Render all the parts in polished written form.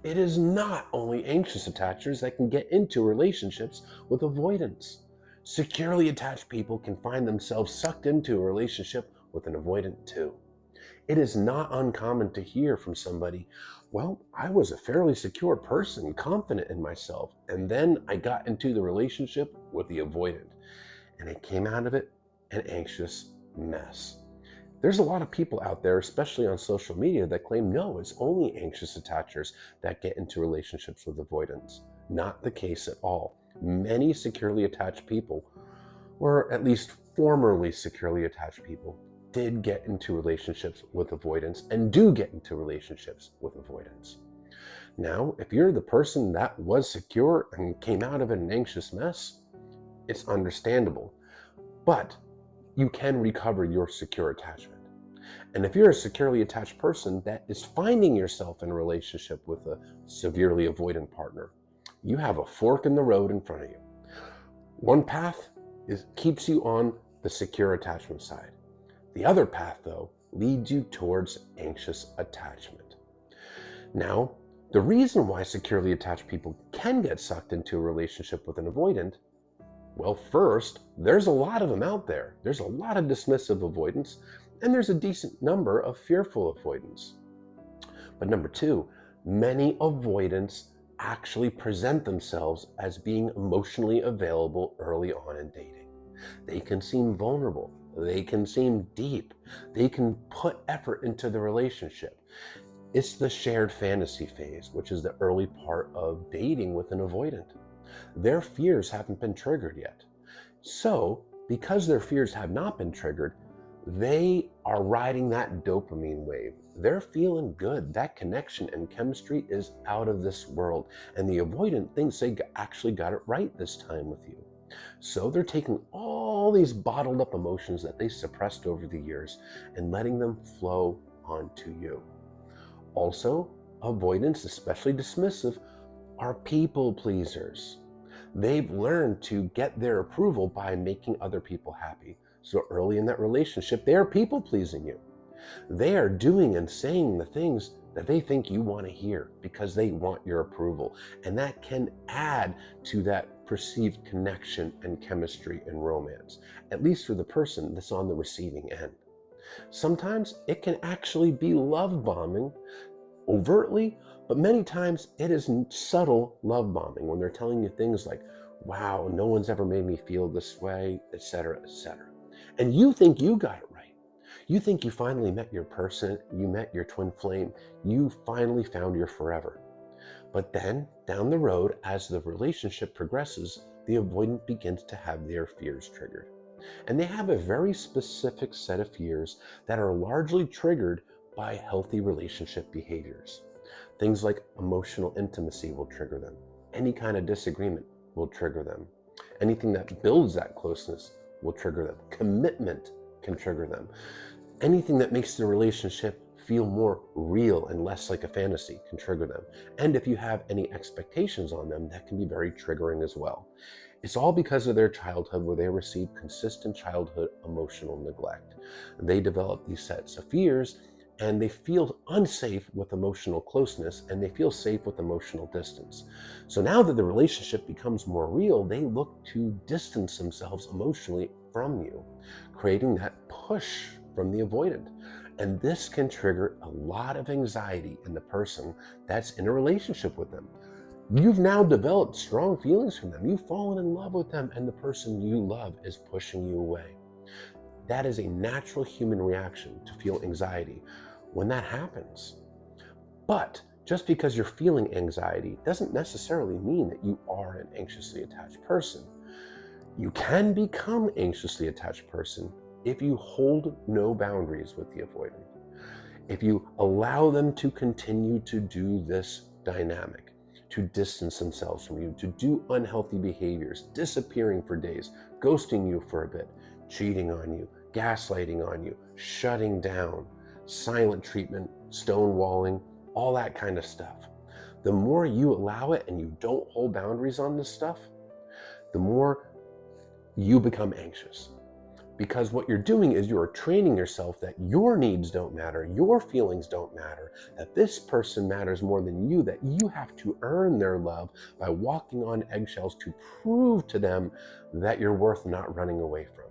It is not only anxious attachers that can get into relationships with avoidance. Securely attached people can find themselves sucked into a relationship with an avoidant too. It is not uncommon to hear from somebody, well, I was a fairly secure person, confident in myself, and then I got into the relationship with the avoidant, and I came out of it an anxious mess. There's a lot of people out there, especially on social media, that claim no, it's only anxious attachers that get into relationships with avoidance. Not the case at all. Many securely attached people, or at least formerly securely attached people, did get into relationships with avoidance and do get into relationships with avoidance. Now, if you're the person that was secure and came out of an anxious mess, it's understandable. But you can recover your secure attachment. And if you're a securely attached person that is finding yourself in a relationship with a severely avoidant partner, you have a fork in the road in front of you. One path keeps you on the secure attachment side. The other path, though, leads you towards anxious attachment. Now, the reason why securely attached people can get sucked into a relationship with an avoidant, well, first, there's a lot of them out there. There's a lot of dismissive avoidance, and there's a decent number of fearful avoidance. But number two, many avoidants actually present themselves as being emotionally available early on in dating. They can seem vulnerable. They can seem deep. They can put effort into the relationship. It's the shared fantasy phase, which is the early part of dating with an avoidant. Their fears haven't been triggered yet. So, because their fears have not been triggered, they are riding that dopamine wave. They're feeling good. That connection and chemistry is out of this world. And the avoidant thinks they actually got it right this time with you. So they're taking all these bottled up emotions that they suppressed over the years and letting them flow onto you. Also, avoidants, especially dismissive, are people pleasers. They've learned to get their approval by making other people happy. So early in that relationship, they are people pleasing you. They are doing and saying the things that they think you want to hear because they want your approval. And that can add to that perceived connection and chemistry and romance, at least for the person that's on the receiving end. Sometimes it can actually be love bombing overtly, but many times it is subtle love bombing when they're telling you things like, wow, no one's ever made me feel this way, etc., etc. And you think you got it right. You think you finally met your person, you met your twin flame, you finally found your forever. But then, down the road, as the relationship progresses, the avoidant begins to have their fears triggered. And they have a very specific set of fears that are largely triggered by healthy relationship behaviors. Things like emotional intimacy will trigger them. Any kind of disagreement will trigger them. Anything that builds that closeness will trigger them. Commitment can trigger them. Anything that makes the relationship feel more real and less like a fantasy can trigger them. And if you have any expectations on them, that can be very triggering as well. It's all because of their childhood where they received consistent childhood emotional neglect. They develop these sets of fears and they feel unsafe with emotional closeness and they feel safe with emotional distance. So now that the relationship becomes more real, they look to distance themselves emotionally from you, creating that push from the avoidant. And this can trigger a lot of anxiety in the person that's in a relationship with them. You've now developed strong feelings for them. You've fallen in love with them, and the person you love is pushing you away. That is a natural human reaction to feel anxiety when that happens. But just because you're feeling anxiety doesn't necessarily mean that you are an anxiously attached person. You can become an anxiously attached person if you hold no boundaries with the avoidant. If you allow them to continue to do this dynamic, to distance themselves from you, to do unhealthy behaviors, disappearing for days, ghosting you for a bit, cheating on you, gaslighting on you, shutting down, silent treatment, stonewalling, all that kind of stuff. The more you allow it and you don't hold boundaries on this stuff, the more you become anxious. Because what you're doing is you're training yourself that your needs don't matter, your feelings don't matter, that this person matters more than you, that you have to earn their love by walking on eggshells to prove to them that you're worth not running away from.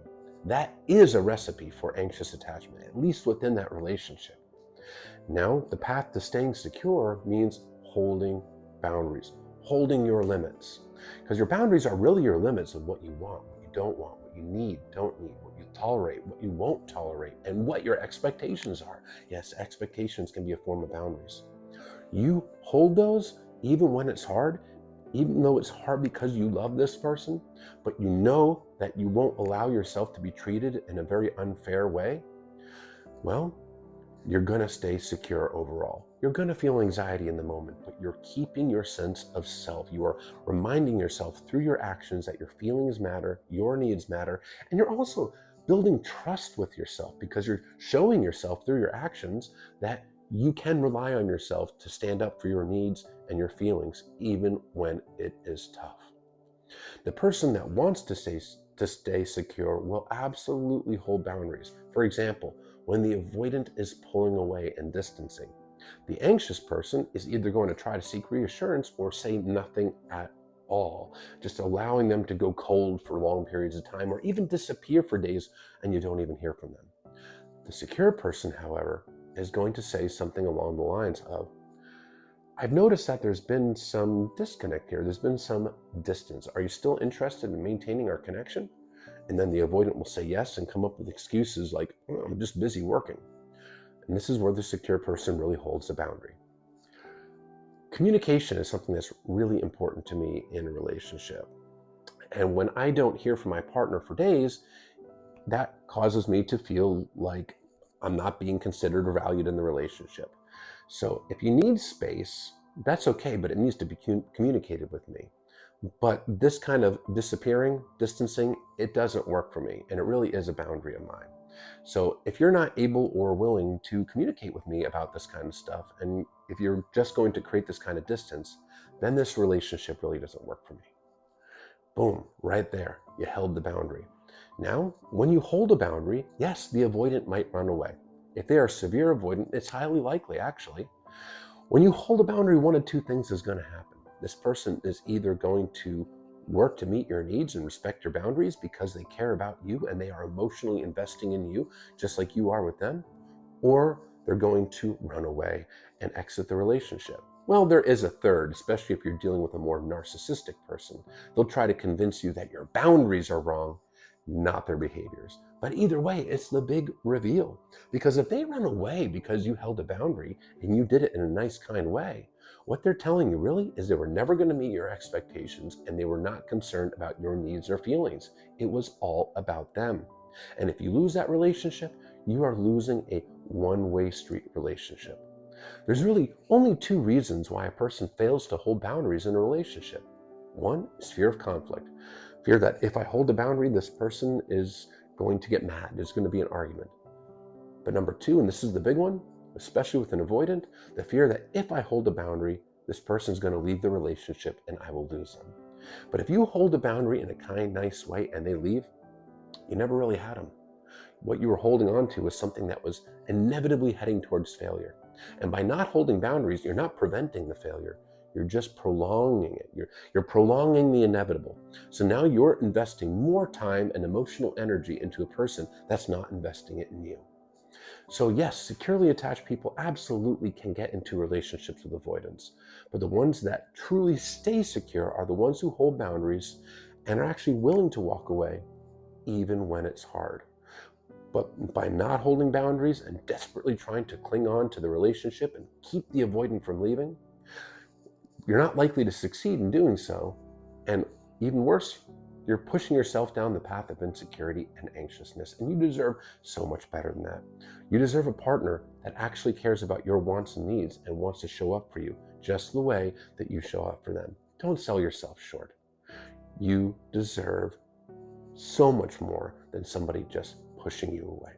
That is a recipe for anxious attachment, at least within that relationship. Now, the path to staying secure means holding boundaries, holding your limits. Because your boundaries are really your limits of what you want, what you don't want, what you need, don't need, what you tolerate, what you won't tolerate, and what your expectations are. Yes, expectations can be a form of boundaries. You hold those even when it's hard, even though it's hard because you love this person, but you know that you won't allow yourself to be treated in a very unfair way. Well, you're going to stay secure overall. You're going to feel anxiety in the moment, but you're keeping your sense of self. You are reminding yourself through your actions that your feelings matter, your needs matter, and you're also building trust with yourself because you're showing yourself through your actions that you can rely on yourself to stand up for your needs and your feelings, even when it is tough. The person that wants to stay secure will absolutely hold boundaries. For example, when the avoidant is pulling away and distancing. The anxious person is either going to try to seek reassurance or say nothing at all, just allowing them to go cold for long periods of time or even disappear for days and you don't even hear from them. The secure person, however, is going to say something along the lines of, I've noticed that there's been some disconnect here. There's been some distance. Are you still interested in maintaining our connection? And then the avoidant will say yes and come up with excuses like, oh, I'm just busy working. And this is where the secure person really holds the boundary. Communication is something that's really important to me in a relationship. And when I don't hear from my partner for days, that causes me to feel like I'm not being considered or valued in the relationship. So if you need space, that's okay, but it needs to be communicated with me. But this kind of disappearing, distancing, it doesn't work for me. And it really is a boundary of mine. So if you're not able or willing to communicate with me about this kind of stuff, and if you're just going to create this kind of distance, then this relationship really doesn't work for me. Boom, right there, you held the boundary. Now, when you hold a boundary, yes, the avoidant might run away. If they are severe avoidant, it's highly likely, actually. When you hold a boundary, one of two things is going to happen. This person is either going to work to meet your needs and respect your boundaries because they care about you and they are emotionally investing in you, just like you are with them, or they're going to run away and exit the relationship. Well, there is a third, especially if you're dealing with a more narcissistic person. They'll try to convince you that your boundaries are wrong, not their behaviors. But either way, it's the big reveal. Because if they run away because you held a boundary and you did it in a nice, kind way, what they're telling you really is they were never going to meet your expectations and they were not concerned about your needs or feelings. It was all about them. And if you lose that relationship, you are losing a one-way street relationship. There's really only two reasons why a person fails to hold boundaries in a relationship. One is fear of conflict. Fear that if I hold a boundary, this person is going to get mad. There's going to be an argument. But number two, and this is the big one, especially with an avoidant, the fear that if I hold a boundary, this person is going to leave the relationship and I will lose them. But if you hold a boundary in a kind, nice way and they leave, you never really had them. What you were holding on to was something that was inevitably heading towards failure. And by not holding boundaries, you're not preventing the failure. You're just prolonging it. You're prolonging the inevitable. So now you're investing more time and emotional energy into a person that's not investing it in you. So yes, securely attached people absolutely can get into relationships with avoidance. But the ones that truly stay secure are the ones who hold boundaries and are actually willing to walk away even when it's hard. But by not holding boundaries and desperately trying to cling on to the relationship and keep the avoidant from leaving, you're not likely to succeed in doing so. And even worse, you're pushing yourself down the path of insecurity and anxiousness. And you deserve so much better than that. You deserve a partner that actually cares about your wants and needs and wants to show up for you just the way that you show up for them. Don't sell yourself short. You deserve so much more than somebody just pushing you away.